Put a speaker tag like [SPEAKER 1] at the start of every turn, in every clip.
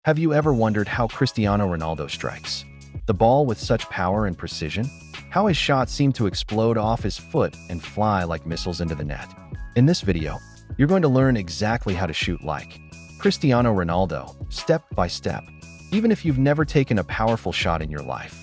[SPEAKER 1] Have you ever wondered how Cristiano Ronaldo strikes the ball with such power and precision? How his shots seem to explode off his foot and fly like missiles into the net? In this video, you're going to learn exactly how to shoot like Cristiano Ronaldo, step by step, even if you've never taken a powerful shot in your life.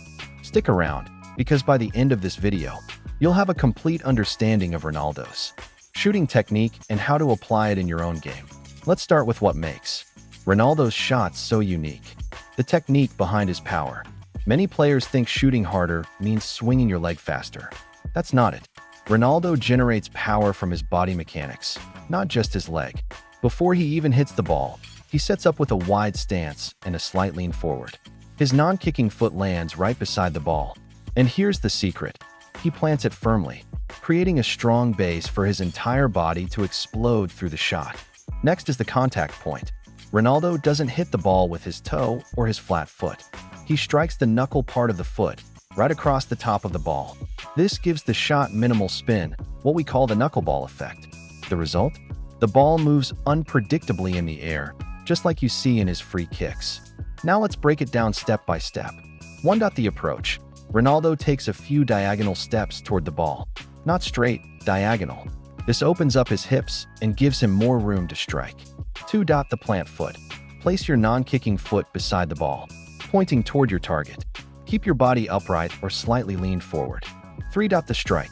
[SPEAKER 1] Stick around, because by the end of this video, you'll have a complete understanding of Ronaldo's shooting technique and how to apply it in your own game. Let's start with what makes Ronaldo's shots so unique: the technique behind his power. Many players think shooting harder means swinging your leg faster. That's not it. Ronaldo generates power from his body mechanics, not just his leg. Before he even hits the ball, he sets up with a wide stance and a slight lean forward. His non-kicking foot lands right beside the ball. And here's the secret: he plants it firmly, creating a strong base for his entire body to explode through the shot. Next is the contact point. Ronaldo doesn't hit the ball with his toe or his flat foot. He strikes the knuckle part of the foot, right across the top of the ball. This gives the shot minimal spin, what we call the knuckleball effect. The result? The ball moves unpredictably in the air, just like you see in his free kicks. Now let's break it down step by step. 1. The approach. Ronaldo takes a few diagonal steps toward the ball. Not straight, diagonal. This opens up his hips and gives him more room to strike. 2. The plant foot. Place your non-kicking foot beside the ball, pointing toward your target. Keep your body upright or slightly leaned forward. 3. The strike.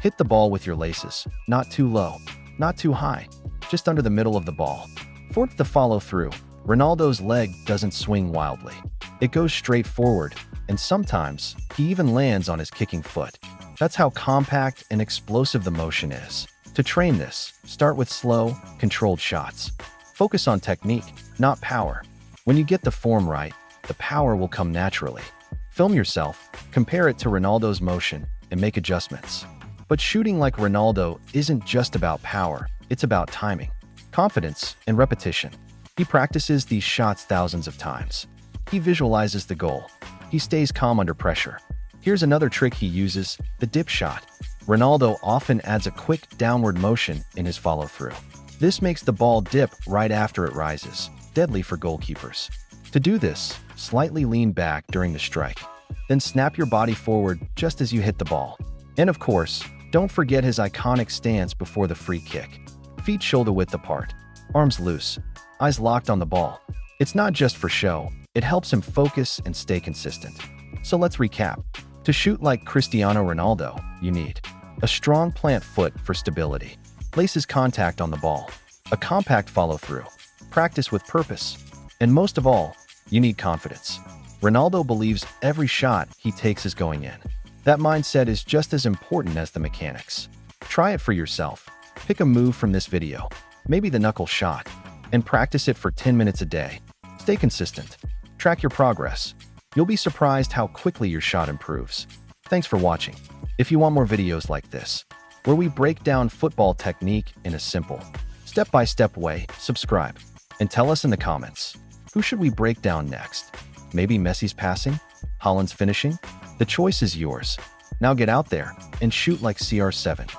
[SPEAKER 1] Hit the ball with your laces, not too low, not too high, just under the middle of the ball. 4. The follow through. Ronaldo's leg doesn't swing wildly. It goes straight forward, and sometimes he even lands on his kicking foot. That's how compact and explosive the motion is. To train this, start with slow, controlled shots. Focus on technique, not power. When you get the form right, the power will come naturally. Film yourself, compare it to Ronaldo's motion, and make adjustments. But shooting like Ronaldo isn't just about power, it's about timing, confidence, and repetition. He practices these shots thousands of times. He visualizes the goal. He stays calm under pressure. Here's another trick he uses: the dip shot. Ronaldo often adds a quick downward motion in his follow-through. This makes the ball dip right after it rises, deadly for goalkeepers. To do this, slightly lean back during the strike, then snap your body forward just as you hit the ball. And of course, don't forget his iconic stance before the free kick. Feet shoulder-width apart, arms loose, eyes locked on the ball. It's not just for show, it helps him focus and stay consistent. So let's recap. To shoot like Cristiano Ronaldo, you need a strong plant foot for stability, laces contact on the ball, a compact follow-through, practice with purpose, and most of all, you need confidence. Ronaldo believes every shot he takes is going in. That mindset is just as important as the mechanics. Try it for yourself. Pick a move from this video, maybe the knuckle shot, and practice it for 10 minutes a day. Stay consistent. Track your progress. You'll be surprised how quickly your shot improves. Thanks for watching. If you want more videos like this, where we break down football technique in a simple, step-by-step way, subscribe. And tell us in the comments, who should we break down next? Maybe Messi's passing? Haaland's finishing? The choice is yours. Now get out there and shoot like CR7.